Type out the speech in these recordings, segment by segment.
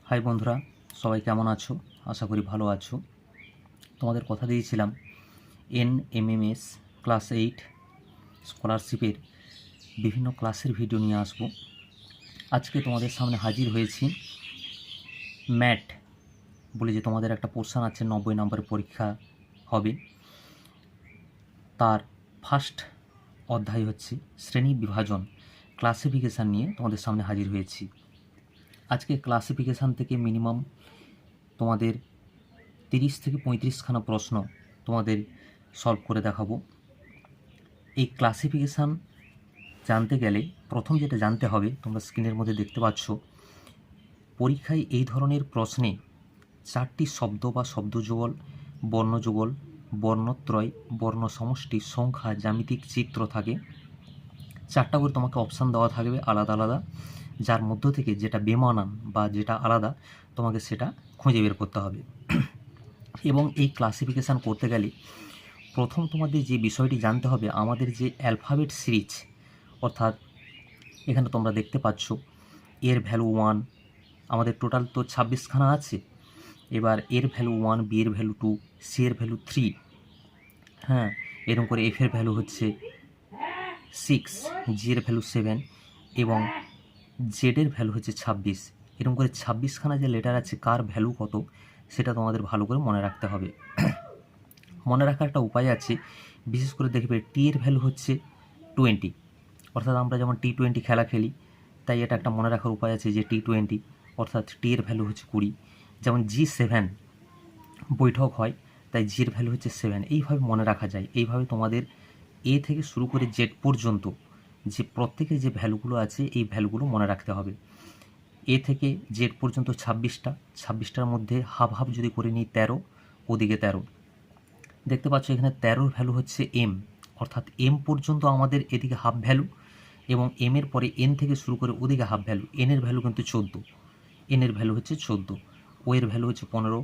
High বন্ধুরা, সবাই কেমন আছো? আশা করি ভালো আছো। তোমাদের কথা দিয়েছিলাম NMMS ক্লাস 8 স্কলারশিপের বিভিন্ন ক্লাসের ভিডিও নিয়ে আসব। আজকে তোমাদের সামনে হাজির হয়েছি। ম্যাট বলে যে তোমাদের একটা পোর্শন আছে, 90 নম্বরের পরীক্ষা হবে, তার ফার্স্ট অধ্যায় হচ্ছে শ্রেণী বিভাজন, ক্লাসিফিকেশান নিয়ে তোমাদের সামনে হাজির হয়েছি। আজকে ক্লাসিফিকেশান থেকে মিনিমাম তোমাদের 30 থেকে 35খানা প্রশ্ন তোমাদের সলভ করে দেখাবো। এই ক্লাসিফিকেশান জানতে গেলে প্রথম যেটা জানতে হবে, তোমরা স্ক্রিনের মধ্যে দেখতে পাচ্ছ, পরীক্ষায় এই ধরনের প্রশ্নে 4টি শব্দ বা শব্দযুগল, বর্ণযুগল, বর্ণত্রয়, বর্ণ সমষ্টি, সংখ্যা, জ্যামিতিক চিত্র থাকে। 4টা করে তোমাকে অপশান দেওয়া থাকবে আলাদা আলাদা, যার মধ্য থেকে যেটা বেমানান বা যেটা আলাদা তোমাকে সেটা খুঁজে বের করতে হবে। এবং এই ক্লাসিফিকেশান করতে গেলে প্রথম তোমাদের যে বিষয়টি জানতে হবে, আমাদের যে অ্যালফাবেট সিরিজ, অর্থাৎ এখানে তোমরা দেখতে পাচ্ছ এর ভ্যালু 1, আমাদের টোটাল তো 26খানা আছে। এবার এর ভ্যালু 1, বি এর ভ্যালু 2, সি এর ভ্যালু 3, হ্যাঁ, এরকম করে এফ এর ভ্যালু হচ্ছে 6, জি এর ভ্যালু 7 এবং জেড এর ভ্যালু হচ্ছে 26। এরকম করে 26খানা যে লেটার আছে, কার ভ্যালু কত সেটা তোমাদের ভালো করে মনে রাখতে হবে। মনে রাখার একটা উপায় আছে, বিশেষ করে দেখবে টি এর ভ্যালু হচ্ছে 20, অর্থাৎ আমরা যেমন T20 খেলা খেলি, তাই এটা একটা মনে রাখার উপায় আছে যে T20, অর্থাৎ টি এর ভ্যালু হচ্ছে 20। যেমন G7 বৈঠক হয়, তাই জি এর ভ্যালু হচ্ছে 7। এইভাবে মনে রাখা যায়। এইভাবে তোমাদের এ থেকে শুরু করে জেড পর্যন্ত যে প্রত্যেকের যে ভ্যালুগুলো আছে, এই ভ্যালুগুলো মনে রাখতে হবে। এ থেকে জেড পর্যন্ত 26টার মধ্যে হাফ হাফ যদি করে নিই 13, ওদিকে 13। দেখতে পাচ্ছ এখানে 13-র ভ্যালু হচ্ছে এম, অর্থাৎ এম পর্যন্ত আমাদের এদিকে হাফ ভ্যালু, এবং এম এর পরে এন থেকে শুরু করে ওদিকে হাফ ভ্যালু। এন এর ভ্যালু কিন্তু 14, এন এর ভ্যালু হচ্ছে 14, ও এর ভ্যালু হচ্ছে 15,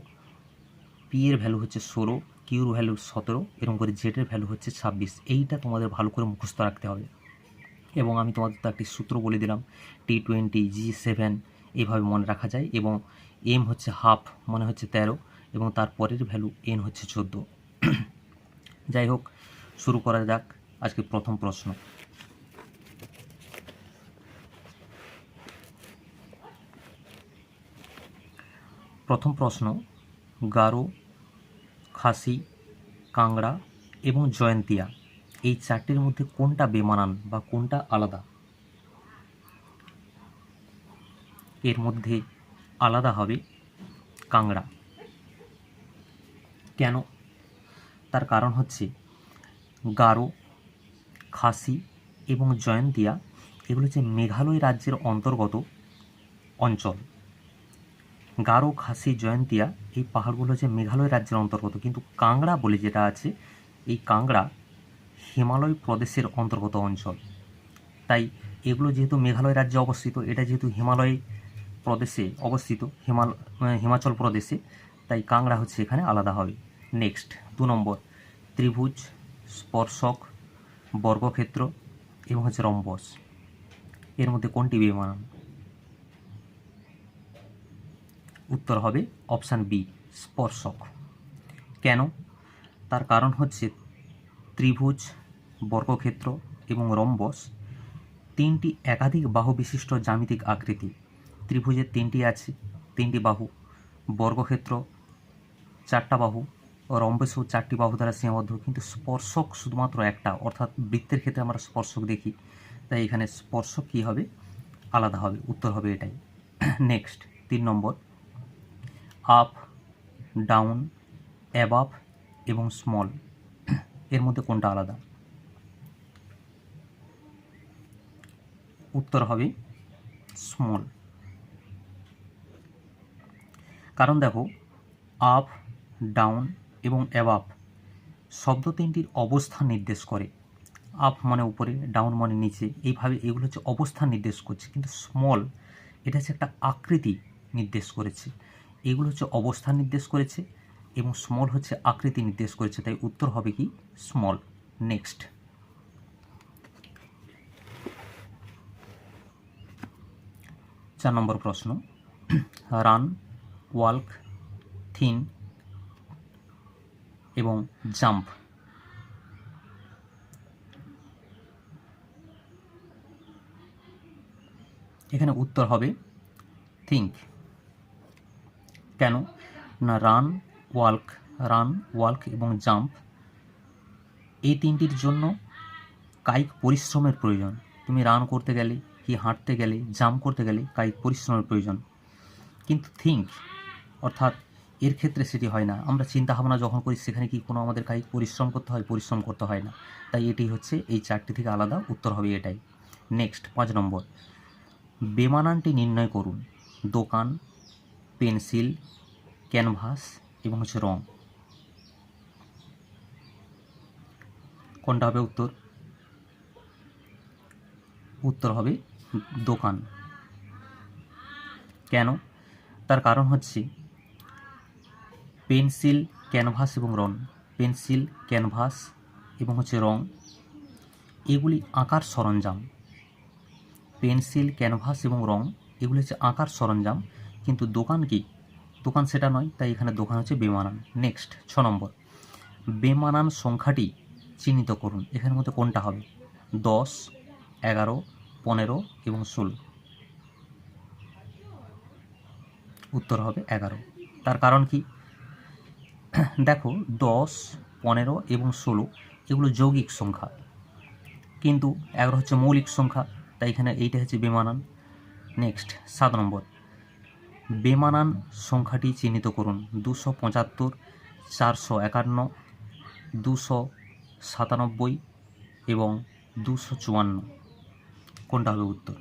পি এর ভ্যালু হচ্ছে 16, কিউর ভ্যালু 17, এরকম করে জেড এর ভ্যালু হচ্ছে 26। এইটা তোমাদের ভালো করে মুখস্থ রাখতে হবে। এবং আমি তোমাদের তো একটি সূত্র বলে দিলাম, T20, G7, এইভাবে মনে রাখা যায়। এবং এম হচ্ছে হাফ, মানে হচ্ছে 13, এবং তার পরের ভ্যালু এন হচ্ছে 14। যাই হোক, শুরু করা যাক আজকে প্রথম প্রশ্ন। প্রথম প্রশ্ন, গারো, খাসি, কাংড়া এবং জয়ন্তিয়া, এই 4টির মধ্যে কোনটা বেমানান বা কোনটা আলাদা? এর মধ্যে আলাদা হবে কাংড়া। কেন? তার কারণ হচ্ছে গারো, খাসি এবং জয়ন্তিয়া এগুলো হচ্ছে মেঘালয় রাজ্যের অন্তর্গত অঞ্চল। গারো, খাসি, জয়ন্তিয়া এই পাহাড়গুলো হচ্ছে মেঘালয় রাজ্যের অন্তর্গত, কিন্তু কাংড়া বলে যেটা আছে, এই কাংড়া হিমালয় প্রদেশের অন্তর্গত অঞ্চল। তাই এগুলো যেহেতু মেঘালয় রাজ্যে অবস্থিত, এটা যেহেতু হিমালয় প্রদেশে অবস্থিত, হিমাচল প্রদেশে, তাই কাংড়া হচ্ছে এখানে আলাদা হবে। নেক্সট 2 নম্বর, ত্রিভুজ, স্পর্শক, বর্গক্ষেত্র এবং হচ্ছে রম্বস, এর মধ্যে কোনটি বেমানান? উত্তর হবে অপশান বি, স্পর্শক। কেন? তার কারণ হচ্ছে ত্রিভুজ, বর্গক্ষেত্র এবং রম্বস 3টি একাধিক বাহু বিশিষ্ট জ্যামিতিক আকৃতি। ত্রিভুজের 3টি আছে, 3টি বাহু, বর্গক্ষেত্র 4টা বাহু, রম্বসও 4টি বাহু দ্বারা সীমাবদ্ধ, কিন্তু স্পর্শক শুধুমাত্র একটা, অর্থাৎ বৃত্তের ক্ষেত্রে আমরা স্পর্শক দেখি, তাই এখানে স্পর্শক কী হবে? আলাদা হবে। উত্তর হবে এটাই। নেক্সট 3 নম্বর, আপ, ডাউন, অ্যাবাভ এবং স্মল, এর মধ্যে কোনটা আলাদা? উত্তর হবে স্মল। কারণ দেখো, আপ, ডাউন এবং অ্যাবাভ শব্দ 3টির অবস্থান নির্দেশ করে। আপ মানে উপরে, ডাউন মানে নিচে, এইভাবে এগুলো হচ্ছে অবস্থান নির্দেশ করছে, কিন্তু স্মল এটা হচ্ছে একটা আকৃতি নির্দেশ করেছে। এগুলো হচ্ছে অবস্থান নির্দেশ করেছে এবং স্মল হচ্ছে আকৃতি নির্দেশ করেছে, তাই উত্তর হবে কি? স্মল। নেক্সট 4 নম্বর প্রশ্ন, রান, ওয়াল্ক, থিন এবং জাম্প। এখানে উত্তর হবে থিঙ্ক। কেন না রান, ওয়াল্ক এবং জাম্প এই তিনটির জন্য কায়িক পরিশ্রমের প্রয়োজন। তুমি রান করতে গেলে কি হাঁটতে গেলে, জাম্প করতে গেলে কায়িক পরিশ্রমের প্রয়োজন। কিন্তু থিঙ্ক অর্থাৎ এর ক্ষেত্রে সেটি হয় না। আমরা চিন্তা ভাবনা যখন করি সেখানে কি কোনো আমাদের কায়িক পরিশ্রম করতে হয়? পরিশ্রম করতে হয় না। তাই এটি হচ্ছে এই চারটি থেকে আলাদা, উত্তর হবে এটাই। নেক্সট 5 নম্বর, বেমানানটি নির্ণয় করুন। দোকান, পেন্সিল, ক্যানভাস এবং হচ্ছে রং। কোনটা হবে উত্তর? উত্তর হবে দোকান। কেন? তার কারণ হচ্ছে পেন্সিল, ক্যানভাস এবং রং, পেন্সিল, ক্যানভাস এবং হচ্ছে রং এগুলি আঁকার সরঞ্জাম। পেন্সিল, ক্যানভাস এবং রং এগুলি হচ্ছে আঁকার সরঞ্জাম, কিন্তু দোকান কি? দোকান সেটা নয়, তাই এখানে দোকান হচ্ছে বেমানান। নেক্সট 6 নম্বর, বেমানান সংখ্যাটি চিহ্নিত করুন। এখানের মধ্যে কোনটা হবে? 10, 11, 15 এবং 16। উত্তর হবে 11। তার কারণ কি? দেখো 10, 15 এবং 16 এগুলো যৌগিক সংখ্যা, কিন্তু 11 হচ্ছে মৌলিক সংখ্যা, তাই এখানে এইটা হচ্ছে বেমানান। নেক্সট 7 নম্বর, বেমানান সংখ্যাটি চিহ্নিত করুন। 275, 451, 297 এবং 254। কোনটা হবে উত্তর?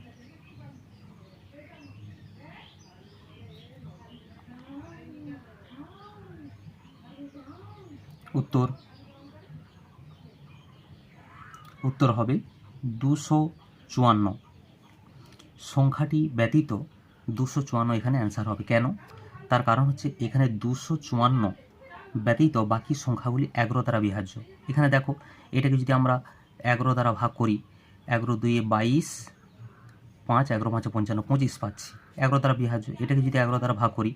উত্তর হবে 254। সংখ্যাটি ব্যতীত 254 এখানে অ্যান্সার হবে। কেন? তার কারণ হচ্ছে এখানে 254 ব্যতীত বাকি সংখ্যাগুলি 11 দ্বারা বিভাজ্য। এখানে দেখো এটাকে যদি আমরা 11 দ্বারা ভাগ করি, 11 2 22, 5 11 5 55, 25 পাচ্ছি, 11 দ্বারা বিভাজ্য। এটাকে যদি 11 দ্বারা ভাগ করি,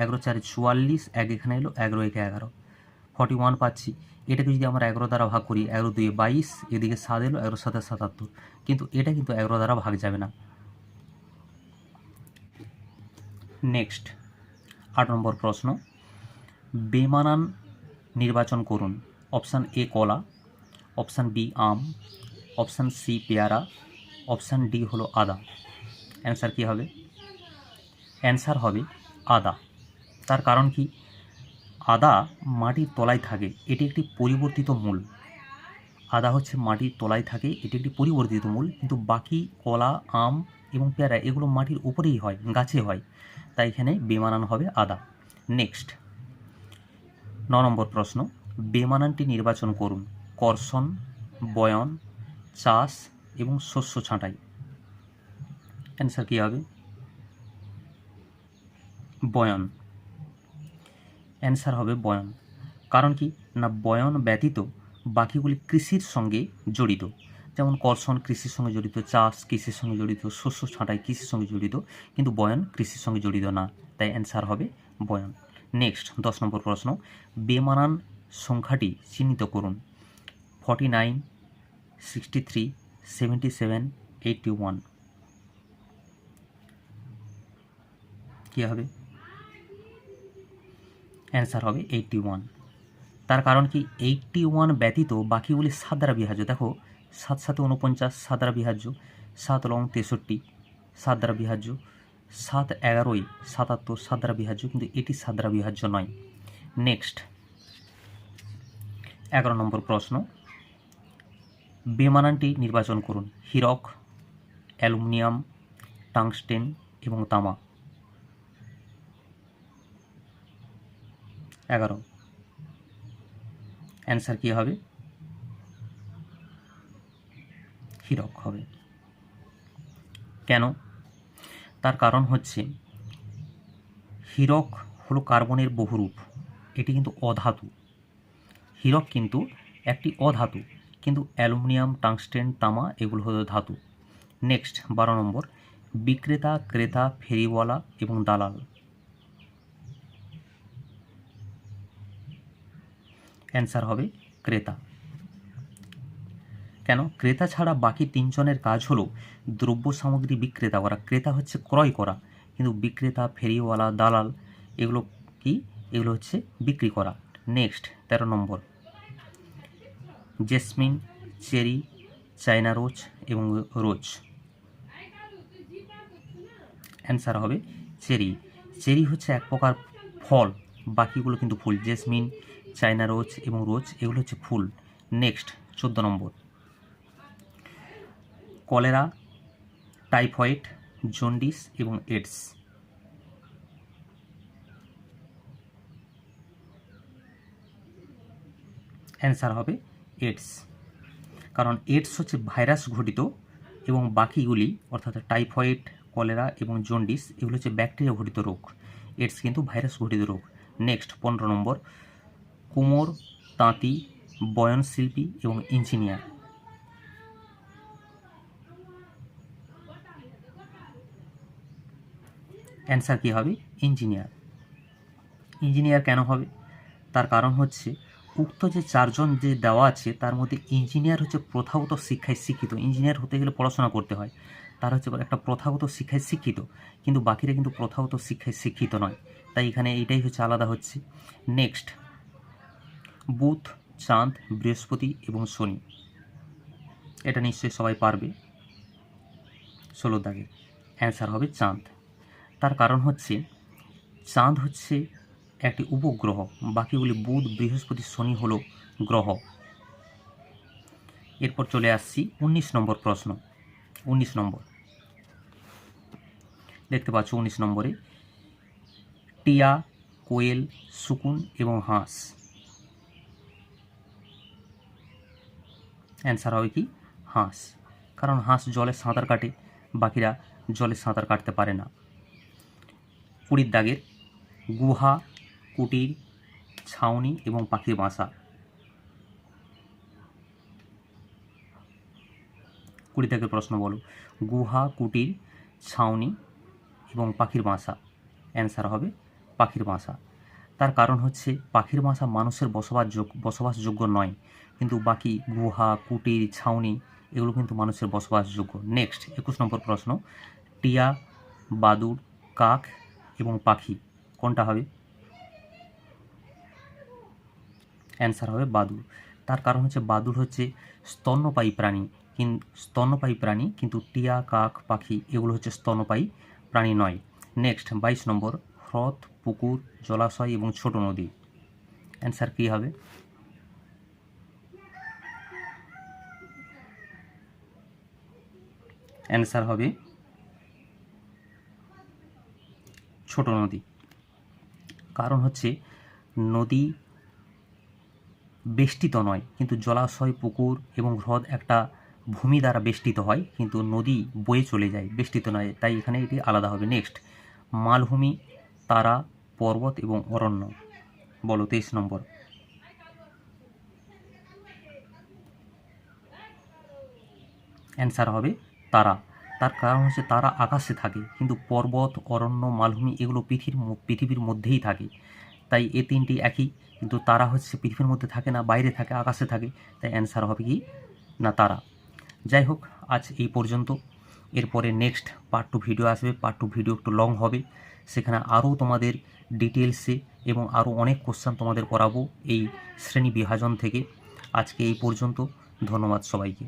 11 4 44, 1 এখানে এলো, 11 1 11, 41 পাচ্ছি। এটাকে যদি আমরা 11 দ্বারা ভাগ করি, 11 2 22, এদিকে 7 এলো, 11 7 77, কিন্তু এটা কিন্তু 11 দ্বারা ভাগ যাবে না। নেক্সট 8 নম্বর প্রশ্ন, বেমানান নির্বাচন করুন। অপশান এ কলা, অপশান বি আম, অপশান সি পেয়ারা, অপশান ডি হলো আদা। অ্যান্সার কী হবে? অ্যান্সার হবে আদা। তার কারণ কি? আদা মাটির তলায় থাকে, এটি একটি পরিবর্তিত মূল। আদা হচ্ছে মাটির তলায় থাকে, এটি একটি পরিবর্তিত মূল, কিন্তু বাকি কলা, আম এবং পেয়ারা এগুলো মাটির উপরেই হয়, গাছে হয়, তাই এখানে বেমানান হবে আদা। নেক্সট 9 নম্বর প্রশ্ন, বেমানানটি নির্বাচন করুন। কর্ষণ, বয়ন, চাষ এবং শস্য ছাঁটাই। অ্যান্সার কী হবে? বয়ন। অ্যান্সার হবে বয়ন। কারণ কি না, বয়ন ব্যতীত বাকিগুলি কৃষির সঙ্গে জড়িত। যেমন কর্ষণ কৃষির সঙ্গে জড়িত, চাষ কৃষির সঙ্গে জড়িত, শস্য ছাঁটাই কৃষির সঙ্গে জড়িত, কিন্তু বয়ন কৃষির সঙ্গে জড়িত না, তাই অ্যান্সার হবে বয়ন। নেক্সট 10 নম্বর প্রশ্ন, বেমানান সংখ্যাটি চিহ্নিত করুন। 49, 63, 77, 81। কী হবে? অ্যান্সার হবে 81। তার কারণ কি? 81 ব্যতীত বাকিগুলি 7 দ্বারা বিভাজ্য। দেখো 7 7 49, 7 দ্বারা বিভাজ্য, 7 9 63, 7 দ্বারা বিভাজ্য, 7 11 77, 7 দ্বারা বিভাজ্য, কিন্তু এটি 7 দ্বারা বিভাজ্য নয়। নেক্সট 11 নম্বর প্রশ্ন, বেমানানটি নির্বাচন করুন। হীরক, অ্যালুমিনিয়াম, টাংস্টেন এবং তামা। 11। অ্যান্সার কী হবে? হীরক হবে। কেন? তার কারণ হচ্ছে হীরক হলো কার্বনের বহুরূপ, এটি কিন্তু অধাতু। হীরক কিন্তু একটি অধাতু, কিন্তু অ্যালুমিনিয়াম, টাংস্টেন, তামা এগুলো হলো ধাতু। নেক্সট 12 নম্বর, বিক্রেতা, ক্রেতা, ফেরিওয়ালা এবং দালাল। অ্যান্সার হবে ক্রেতা। কেন? ক্রেতা ছাড়া বাকি তিনজনের কাজ হলো দ্রব্য সামগ্রী বিক্রেতা করা। ক্রেতা হচ্ছে ক্রয় করা, কিন্তু বিক্রেতা, ফেরিওয়ালা, দালাল এগুলো কি? এগুলো হচ্ছে বিক্রি করা। নেক্সট 13 নম্বর, জেসমিন, চেরি, চায়না রোজ এবং রোজ। অ্যান্সার হবে চেরি। চেরি হচ্ছে এক প্রকার ফল, বাকিগুলো কিন্তু ফুল। জেসমিন, চায়না রোজ এবং রোজ এগুলো হচ্ছে ফুল। নেক্সট 14 নম্বর, কলেরা, টাইফয়েড, জন্ডিস এবং এডস। অ্যান্সার হবে এডস, কারণ এডস হচ্ছে ভাইরাস ঘটিত এবং বাকিগুলি অর্থাৎ টাইফয়েড, কলেরা এবং জন্ডিস এগুলো হচ্ছে ব্যাকটেরিয়া ঘটিত রোগ। এডস কিন্তু ভাইরাস ঘটিত রোগ। নেক্সট 15 নম্বর, কুমোর, তাঁতি, বয়নশিল্পী এবং ইঞ্জিনিয়ার। অ্যান্সার কী হবে? ইঞ্জিনিয়ার। ইঞ্জিনিয়ার কেন হবে? তার কারণ হচ্ছে উক্ত যে চারজন যে দেওয়া আছে তার মধ্যে ইঞ্জিনিয়ার হচ্ছে প্রথাগত শিক্ষায় শিক্ষিত। ইঞ্জিনিয়ার হতে গেলে পড়াশোনা করতে হয়, তার হচ্ছে একটা প্রথাগত শিক্ষায় শিক্ষিত, কিন্তু বাকিরা কিন্তু প্রথাগত শিক্ষায় শিক্ষিত নয়, তাই এখানে এইটাই হচ্ছে আলাদা হচ্ছে। নেক্সট, বুধ, চাঁদ, বৃহস্পতি এবং শনি। এটা নিশ্চয়ই সবাই পারবে। 16 দাগে অ্যান্সার হবে চাঁদ। তার কারণ হচ্ছে চাঁদ হচ্ছে একটি উপগ্রহ, বাকিগুলি বুধ, বৃহস্পতি, শনি হলো গ্রহ। এরপর চলে আসছি 19 নম্বর প্রশ্ন। 19 নম্বর দেখতে পাচ্ছ, 19 নম্বরে টিয়া, কোয়েল, শকুন এবং হাঁস। অ্যান্সার হবে কি? হাঁস, কারণ হাঁস জলে সাঁতার কাটে, বাকিরা জলে সাঁতার কাটতে পারে না। 20 দাগের গুহা, কুটির, ছাউনি এবং পাখির বাসা। 20 দাগের প্রশ্ন বলো, গুহা, কুটির, ছাউনি এবং পাখির বাসা। অ্যান্সার হবে পাখির বাসা। তার কারণ হচ্ছে পাখির বাসা মানুষের বসবাসযোগ্য নয়, কিন্তু বাকি গুহা, কুটির, ছাউনি এগুলো কিন্তু মানুষের বসবাসযোগ্য। নেক্সট 21 নম্বর প্রশ্ন, টিয়া, বাদুড়, কাক এবং পাখি কোনটা হবে? অ্যান্সার হবে বাদুড়। তার কারণ হচ্ছে বাদুড় হচ্ছে স্তন্যপায়ী প্রাণী, কিন্তু টিয়া, কাক, পাখি এগুলো হচ্ছে স্তন্যপায়ী প্রাণী নয়। নেক্সট 22 নম্বর, হ্রদ, পুকুর, জলাশয় এবং ছোট নদী। অ্যান্সার কী হবে? অ্যান্সার হবে ছোট নদী। কারণ হচ্ছে নদী বেষ্টিত নয়, কিন্তু জলাশয়, পুকুর এবং হ্রদ একটা ভূমি দ্বারা বেষ্টিত হয়, কিন্তু নদী বয়ে চলে যায়, বেষ্টিত নয়, তাই এখানে এটি আলাদা হবে। নেক্সট, মালভূমি, তারা, পর্বত এবং অরণ্য। বলো 23 নম্বর। অ্যান্সার হবে তারা। তার কারণ হচ্ছে তারা আকাশে থাকে, কিন্তু পর্বত, অরণ্য, মালভূমি এগুলো পৃথিবীর মধ্যেই থাকে, তাই এ তিনটি একই, কিন্তু তারা হচ্ছে পৃথিবীর মধ্যে থাকে না, বাইরে থাকে, আকাশে থাকে, তাই অ্যান্সার হবে কি না তারা। যাই হোক, আজ এই পর্যন্ত। এরপরে নেক্সট পার্ট 2 ভিডিও আসবে। পার্ট 2 ভিডিও একটু লং হবে, সেখানে আরও তোমাদের ডিটেলসে এবং আরও অনেক কোশ্চেন তোমাদের করাবো এই শ্রেণী বিভাজন থেকে। আজকে এই পর্যন্ত, ধন্যবাদ সবাইকে।